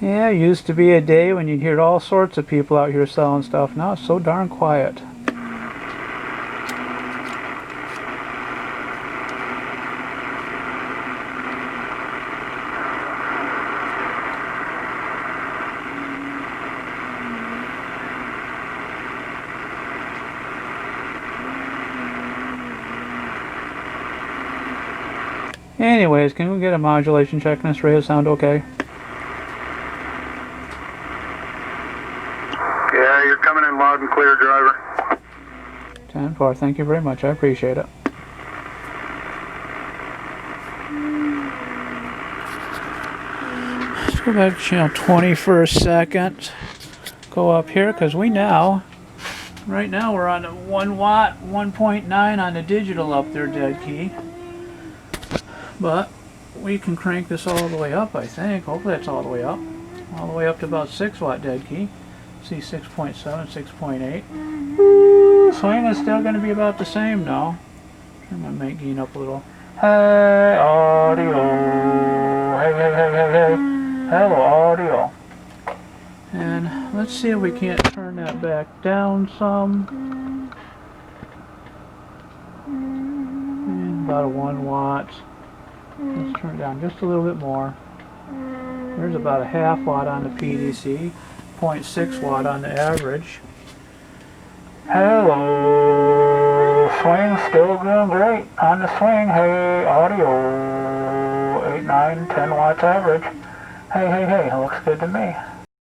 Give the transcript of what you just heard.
Yeah, it used to be a day when you'd hear all sorts of people out here selling stuff. Now it's so darn quiet. Anyways, can we get a modulation check on this radio? Sound okay? Yeah, you're coming in loud and clear, driver. 10-4, thank you very much. I appreciate it. Let's go back to channel 20 for a second. Go up here because right now we're on a 1 watt, 1.9 on the digital up there, dead key. But we can crank this all the way up, I think. Hopefully that's all the way up. All the way up to about 6 watt dead key. See 6.7, 6.8. Swing is still going to be about the same now. I'm going to make gain up a little. Hey, audio. Hey, hey, hey, hey, hey. Hello, audio. And let's see if we can't turn that back down some. And about a 1 watt. Let's turn it down just a little bit more. There's about a half watt on the PDC, 0.6 watt on the average. Hello, swing still doing great on the swing. Hey, audio, 8, 9, 10 watts average. Hey, hey, hey, looks good to me.